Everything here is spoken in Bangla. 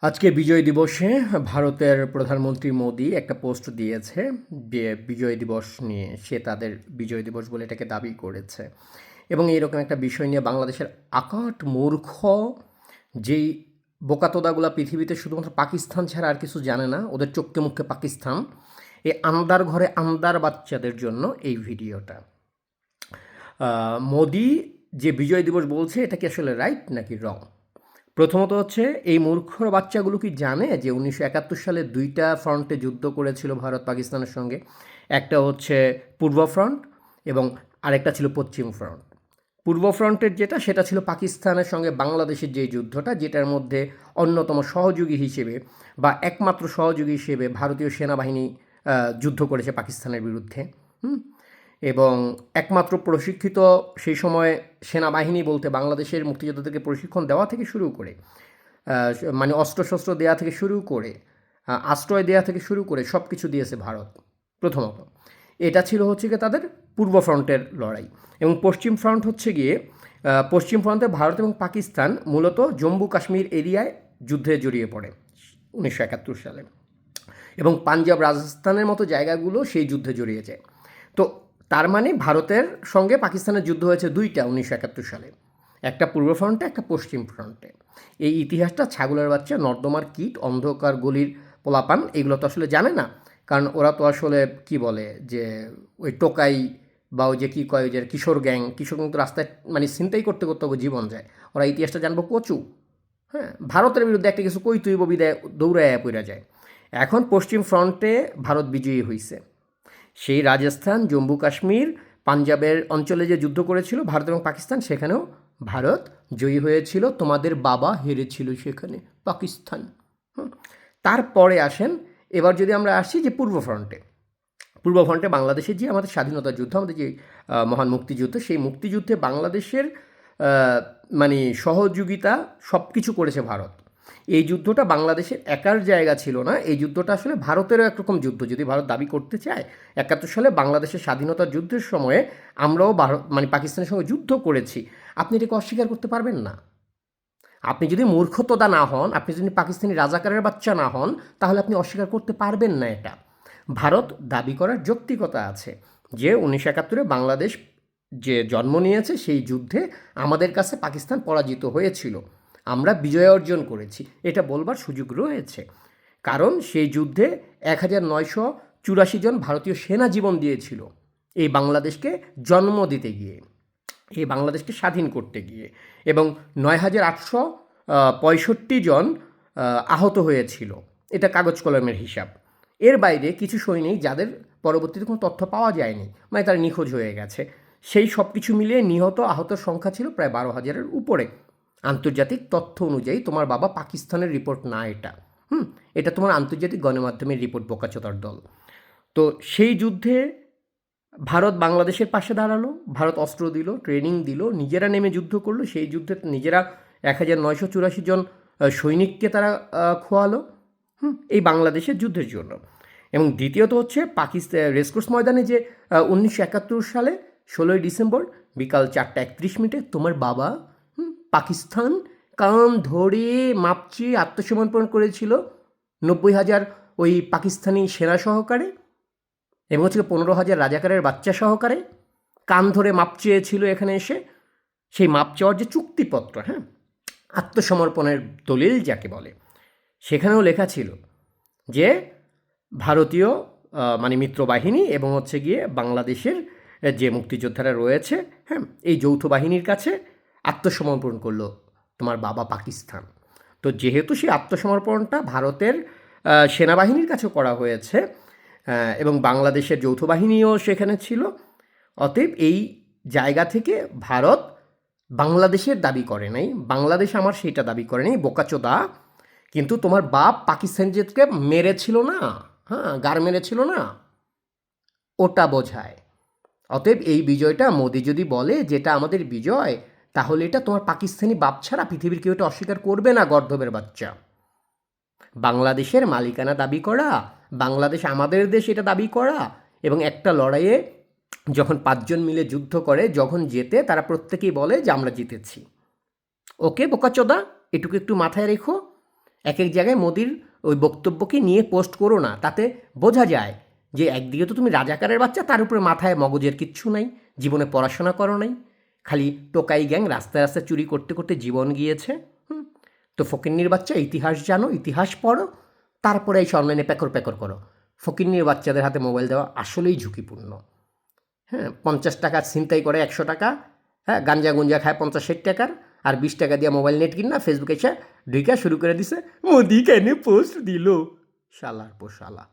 আজকে বিজয় দিবসে ভারতের প্রধানমন্ত্রী মোদি একটা পোস্ট দিয়েছে যে বিজয় দিবস নিয়ে সে তাদের বিজয় দিবস বলে এটাকে দাবি করেছে এবং এইরকম একটা বিষয় নিয়ে বাংলাদেশের আকাট মূর্খ যেই বোকাতোদাগুলা পৃথিবীতে শুধুমাত্র পাকিস্তান ছাড়া আর কিছু জানে না, ওদের চোখে মুখে পাকিস্তান, এই আন্দার ঘরে আন্দার বাচ্চাদের জন্য এই ভিডিওটা। মোদি যে বিজয় দিবস বলছে এটা কি আসলে রাইট নাকি রং? প্রথমত হচ্ছে এই মূর্খর বাচ্চাগুলো কি জানে যে 1971 সালে দুইটা ফ্রন্টে যুদ্ধ করেছিল ভারত পাকিস্তানের সঙ্গে? একটা হচ্ছে পূর্ব ফ্রন্ট এবং আরেকটা ছিল পশ্চিম ফ্রন্ট। পূর্ব ফ্রন্টের যেটা সেটা ছিল পাকিস্তানের সঙ্গে বাংলাদেশের যে যুদ্ধটা, যেটার মধ্যে অন্যতম সহযোগী হিসেবে বা একমাত্র সহযোগী হিসেবে ভারতীয় সেনাবাহিনী যুদ্ধ করেছে পাকিস্তানের বিরুদ্ধে। এবং একমাত্র প্রশিক্ষিত সেই সময় সেনাবাহিনী বলতে বাংলাদেশের মুক্তিযোদ্ধাদেরকে প্রশিক্ষণ দেওয়া থেকে শুরু করে মানে অস্ত্রশস্ত্র দেওয়া থেকে শুরু করে আশ্রয় দেওয়া থেকে শুরু করে সব কিছু দিয়েছে ভারত। প্রথমত এটা ছিল হচ্ছে গিয়ে তাদের পূর্ব ফ্রন্টের লড়াই। এবং পশ্চিম ফ্রন্ট হচ্ছে গিয়ে পশ্চিম ফ্রন্টে ভারত এবং পাকিস্তান মূলত জম্মু কাশ্মীর এরিয়ায় যুদ্ধে জড়িয়ে পড়ে 1971 সালে, এবং পাঞ্জাব রাজস্থানের মতো জায়গাগুলো সেই যুদ্ধে জড়িয়ে যায়। তো তার মানে ভারতের সঙ্গে পাকিস্তানের যুদ্ধ হয়েছে দুইটা 1971 সালে, একটা পূর্ব ফ্রন্টে একটা পশ্চিম ফ্রন্টে। এই ইতিহাসটা ছাগলের বাচ্চা, নর্দমার কীট, অন্ধকার গলির পোলাপান এগুলো তো আসলে জানে না, কারণ ওরা তো আসলে কি বলে যে ওই টোকাই বা ওই যে কী কয় যে কিশোর গ্যাং তো রাস্তায় মানে ছিনতাই করতে করতে জীবন যায়। ওরা ইতিহাসটা জানবো কচু। হ্যাঁ, ভারতের বিরুদ্ধে একটা কিছু কই তুইব বিদায় দৌড়ায় পড়া যায়। এখন পশ্চিম ফ্রন্টে ভারত বিজয়ী হয়েছে। সেই রাজস্থান, জম্মু কাশ্মীর, পাঞ্জাবের অঞ্চলে যে যুদ্ধ করেছিল ভারত এবং পাকিস্তান, সেখানেও ভারত জয়ী হয়েছিল। তোমাদের বাবা হেরেছিল সেখানে, পাকিস্তান। তারপরে আসেন, এবার যদি আমরা আসি যে পূর্ব ফ্রন্টে, পূর্ব ফ্রন্টে বাংলাদেশের যে আমাদের স্বাধীনতা যুদ্ধ, আমাদের যে মহান মুক্তিযুদ্ধ, সেই মুক্তিযুদ্ধে বাংলাদেশের মানে সহযোগিতা সব কিছু করেছে ভারত। এই যুদ্ধটা বাংলাদেশের একার জায়গা ছিল না, এই যুদ্ধটা আসলে ভারতেরও একরকম যুদ্ধ যদি ভারত দাবি করতে চায়। 71 সালে বাংলাদেশের স্বাধীনতা যুদ্ধের সময়ে আমরাও ভারত মানে পাকিস্তানের সঙ্গে যুদ্ধ করেছি। আপনি এটাকে অস্বীকার করতে পারবেন না। আপনি যদি মূর্খতোদা না হন, আপনি যদি পাকিস্তানি রাজাকারের বাচ্চা না হন, তাহলে আপনি অস্বীকার করতে পারবেন না এটা। ভারত দাবি করার যৌক্তিকতা আছে যে 1971-এ বাংলাদেশ যে জন্ম নিয়েছে সেই যুদ্ধে আমাদের কাছে পাকিস্তান পরাজিত হয়েছিল, আমরা বিজয় অর্জন করেছি, এটা বলবার সুযোগ রয়েছে। কারণ সেই যুদ্ধে 1984 জন ভারতীয় সেনা জীবন দিয়েছিল এই বাংলাদেশকে জন্ম দিতে গিয়ে, এই বাংলাদেশকে স্বাধীন করতে গিয়ে, এবং 9,865 জন আহত হয়েছিল। এটা কাগজ কলমের হিসাব। এর বাইরে কিছু সৈনিক যাদের পরবর্তীতে কোনো তথ্য পাওয়া যায়নি, মানে তারা নিখোঁজ হয়ে গেছে, সেই সব কিছু মিলিয়ে নিহত আহতের সংখ্যা ছিল প্রায় 12,000-এর উপরে। আন্তর্জাতিক তথ্য অনুযায়ী, তোমার বাবা পাকিস্তানের রিপোর্ট না এটা, এটা তোমার আন্তর্জাতিক গণমাধ্যমের রিপোর্ট, বোকাচোদার দল। তো সেই যুদ্ধে ভারত বাংলাদেশের পাশে দাঁড়ালো, ভারত অস্ত্র দিল, ট্রেনিং দিল, নিজেরা নেমে যুদ্ধ করলো। সেই যুদ্ধে নিজেরা 1984 জন সৈনিককে তারা খোয়ালো এই বাংলাদেশের যুদ্ধের জন্য। এবং দ্বিতীয়ত হচ্ছে পাকিস্তান রেসকোর্স ময়দানে যে 1971 সালে 16ই ডিসেম্বর বিকাল 4:31 তোমার বাবা পাকিস্তান কান ধরে মাপচে আত্মসমর্পণ করেছিল 90,000 ওই পাকিস্তানি সেনা সহকারে, এবং হচ্ছে 15,000 রাজাকারের বাচ্চা সহকারে কান ধরে মাপ চেয়েছিল এখানে এসে। সেই মাপ চাওয়ার যে চুক্তিপত্র, আত্মসমর্পণের দলিল যাকে বলে, সেখানেও লেখা ছিল যে ভারতীয় মানে মিত্রবাহিনী এবং হচ্ছে গিয়ে বাংলাদেশের যে মুক্তিযোদ্ধারা রয়েছে, এই যৌথ বাহিনীর কাছে আত্মসমর্পণ করলো তোমার বাবা পাকিস্তান। তো যেহেতু সেই আত্মসমর্পণটা ভারতের সেনাবাহিনীর কাছে করা হয়েছে এবং বাংলাদেশের যৌথ বাহিনীও সেখানে ছিল, অতএব এই জায়গা থেকে ভারত বাংলাদেশের দাবি করে নাই, বাংলাদেশ আমার সেটা দাবি করে নাই, বোকাচোদা। কিন্তু তোমার বাপ পাকিস্তানিদেরকে মেরেছিল না, গার মেরেছিল না, ওটা বোঝায়। অতএব এই বিজয়টা মোদি যদি বলে যেটা আমাদের বিজয়, তাহলে এটা তোমার পাকিস্তানি বাপ ছাড়া পৃথিবীর কেউ এটা অস্বীকার করবে না, গর্দভের বাচ্চা। বাংলাদেশের মালিকানা দাবি করা, বাংলাদেশ আমাদের দেশ এটা দাবি করা, এবং একটা লড়াইয়ে যখন 5 জন মিলে যুদ্ধ করে, যখন জেতে তারা প্রত্যেকেই বলে যে আমরা জিতেছি। ওকে বোকাচোদা, এটুকু একটু মাথায় রেখো। এক এক জায়গায় মোদির ওই বক্তব্যকে নিয়ে পোস্ট করো না, তাতে বোঝা যায় যে একদিকে তো তুমি রাজাকারের বাচ্চা, তার উপরে মাথায় মগজের কিচ্ছু নাই, জীবনে পড়াশোনা করো নাই, খালি টোকাই গ্যাং রাস্তায় রাস্তায় চুরি করতে করতে জীবন গিয়েছে। তো ফকিন্নির বাচ্চা ইতিহাস জানো, ইতিহাস পড়ো, তারপরে এই অনলাইনে প্যাকর প্যাকর করো। ফকিন্নির বাচ্চাদের হাতে মোবাইল দেওয়া আসলেই ঝুঁকিপূর্ণ। হ্যাঁ, 50 টাকা ছিনতাই করে 100 টাকা, হ্যাঁ, গাঞ্জা গুঞ্জা খায় 50-60 টাকার, আর 20 টাকা দিয়ে মোবাইল নেট কিনা ফেসবুকে এসে ঢুকা শুরু করে দিছে মোদি কেন পোস্ট দিল, শালার পো শালা।